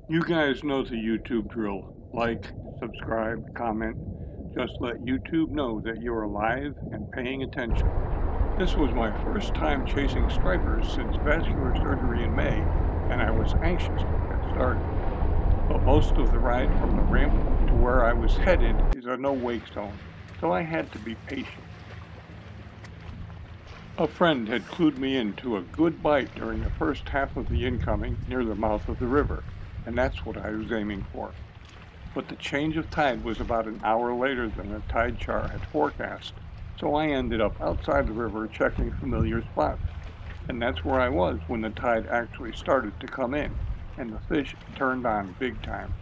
You guys know the YouTube drill. Like, subscribe, comment. Just let YouTube know that you're alive and paying attention. This was my first time chasing stripers since vascular surgery in May, and I was anxious to get started. But most of the ride from the ramp to where I was headed is a no-wake zone, so I had to be patient. A friend had clued me into a good bite during the first half of the incoming near the mouth of the river, and that's what I was aiming for. But the change of tide was about an hour later than the tide chart had forecast, so I ended up outside the river checking familiar spots. And that's where I was when the tide actually started to come in, and the fish turned on big time.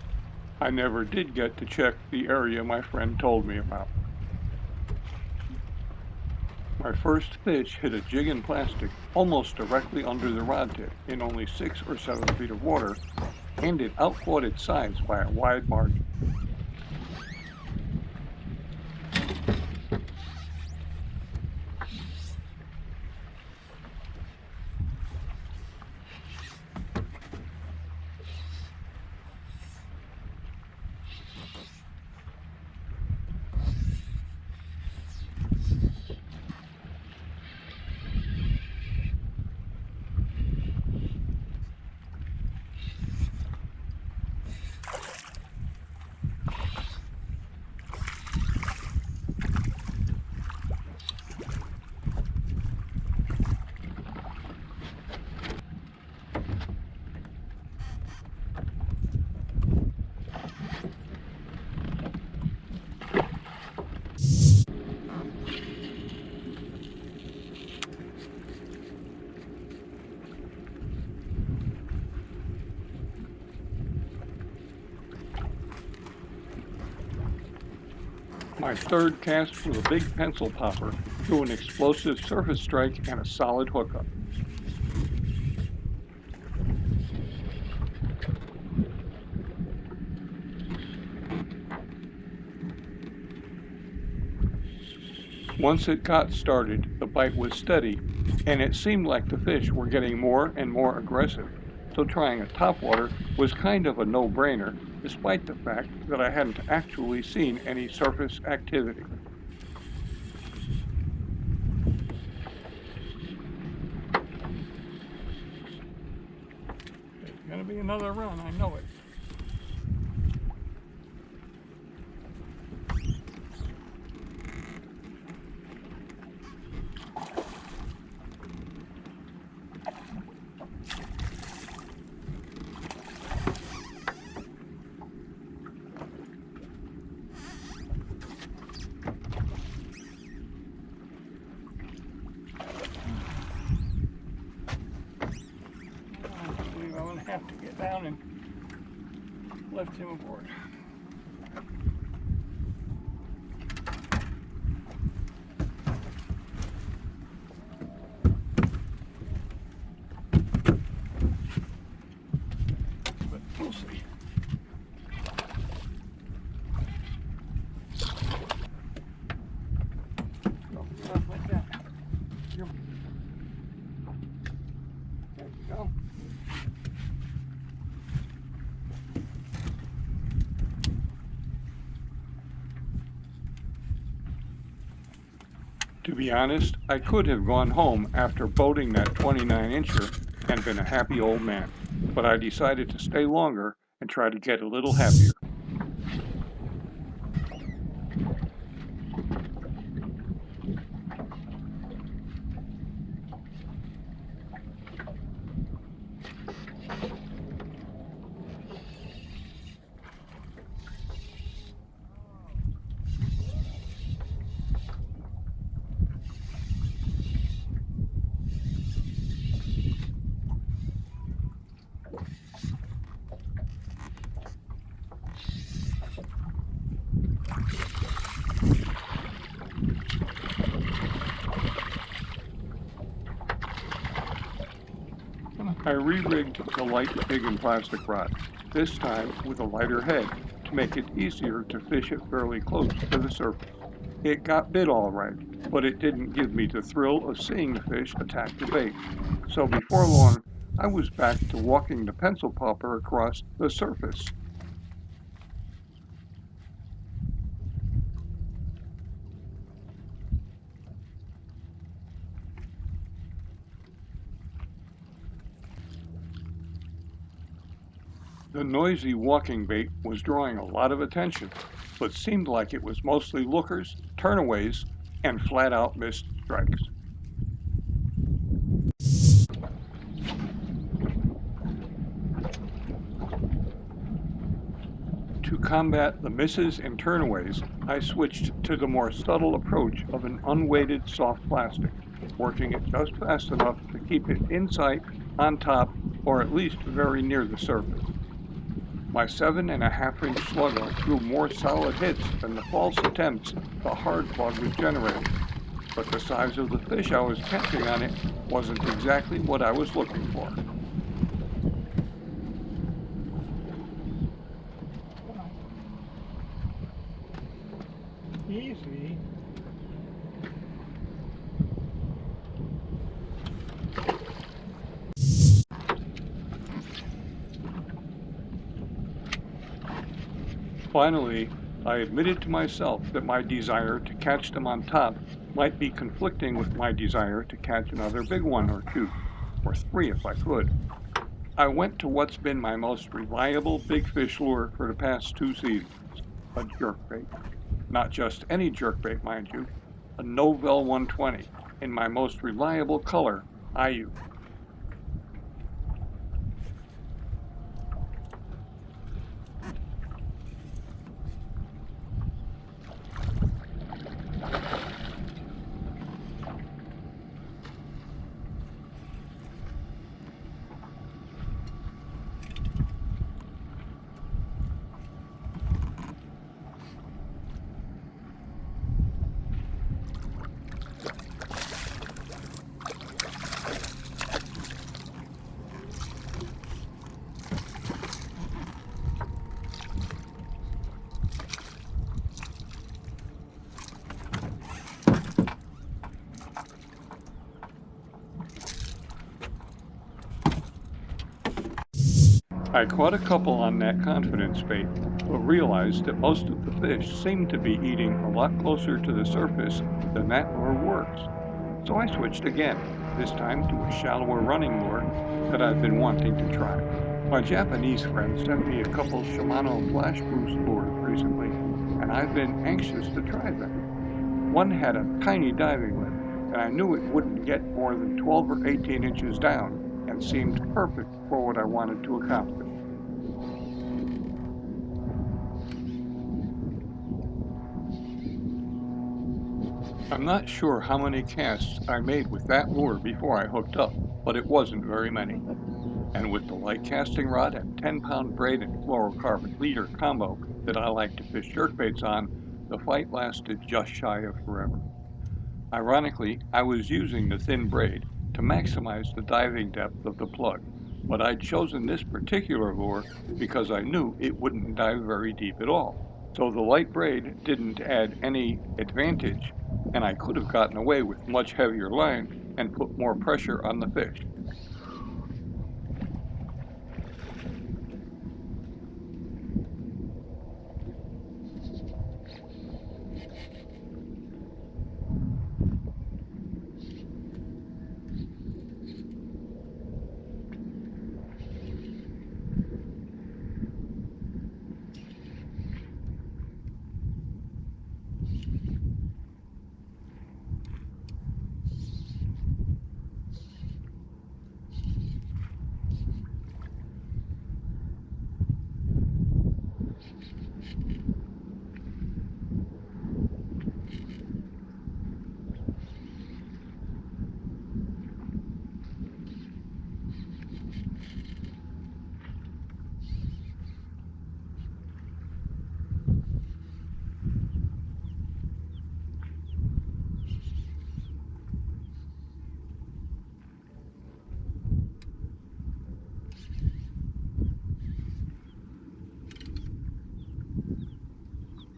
I never did get to check the area my friend told me about. My first fish hit a jig in plastic almost directly under the rod tip in only 6 or 7 feet of water, and it outfought its size by a wide margin. My third cast was a big pencil popper through an explosive surface strike and a solid hookup. Once it got started, the bite was steady, and it seemed like the fish were getting more and more aggressive, so trying a topwater was kind of a no-brainer, despite the fact that I hadn't actually seen any surface activity. There's gonna be another run, I know it. I'm gonna have to get down and lift him aboard. But we'll see. Like that. There we go. To be honest, I could have gone home after boating that 29-incher and been a happy old man, but I decided to stay longer and try to get a little happier. I re-rigged the light pig and plastic rod, this time with a lighter head to make it easier to fish it fairly close to the surface. It got bit all right, but it didn't give me the thrill of seeing the fish attack the bait. So before long, I was back to walking the pencil popper across the surface. The noisy walking bait was drawing a lot of attention, but seemed like it was mostly lookers, turnaways, and flat-out missed strikes. To combat the misses and turnaways, I switched to the more subtle approach of an unweighted soft plastic, working it just fast enough to keep it in sight, on top, or at least very near the surface. My 7.5-inch Slug-Go threw more solid hits than the false attempts the hard plug was generating, but the size of the fish I was catching on it wasn't exactly what I was looking for. Easy. Finally, I admitted to myself that my desire to catch them on top might be conflicting with my desire to catch another big one or two, or three if I could. I went to what's been my most reliable big fish lure for the past 2 seasons, a jerkbait. Not just any jerkbait, mind you, a Novell 120 in my most reliable color, IU. I caught a couple on that confidence bait, but realized that most of the fish seemed to be eating a lot closer to the surface than that lure works. So I switched again, this time to a shallower running lure that I've been wanting to try. My Japanese friend sent me a couple Shimano Flash Boost lures recently, and I've been anxious to try them. One had a tiny diving lip, and I knew it wouldn't get more than 12 or 18 inches down, and seemed perfect for what I wanted to accomplish. I'm not sure how many casts I made with that lure before I hooked up, but it wasn't very many. And with the light casting rod and 10-pound braid and fluorocarbon leader combo that I like to fish jerkbaits on, the fight lasted just shy of forever. Ironically, I was using the thin braid to maximize the diving depth of the plug, but I'd chosen this particular lure because I knew it wouldn't dive very deep at all. So the light braid didn't add any advantage, and I could have gotten away with much heavier line and put more pressure on the fish.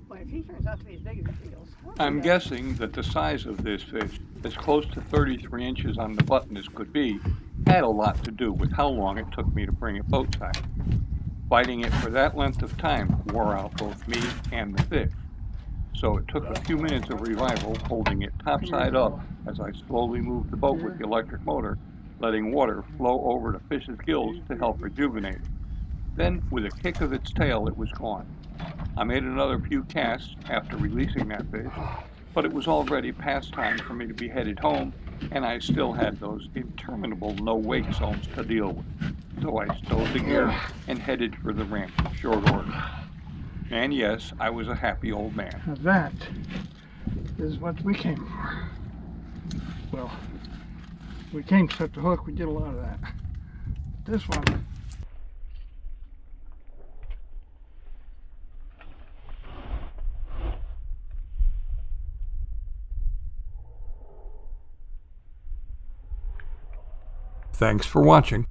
Well, if he turns out to be as big as he feels. I'm guessing that the size of this fish, as close to 33 inches on the button as could be, had a lot to do with how long it took me to bring it boat side. Fighting it for that length of time wore out both me and the fish, so it took a few minutes of revival holding it topside up as I slowly moved the boat with the electric motor, letting water flow over the fish's gills to help rejuvenate it. Then, with a kick of its tail, it was gone. I made another few casts after releasing that fish, but it was already past time for me to be headed home, and I still had those interminable no-wake zones to deal with. So I stowed the gear and headed for the ranch in short order. And yes, I was a happy old man. Now that is what we came for. Well, we came to set the hook, we did a lot of that. This one, Thanks for watching.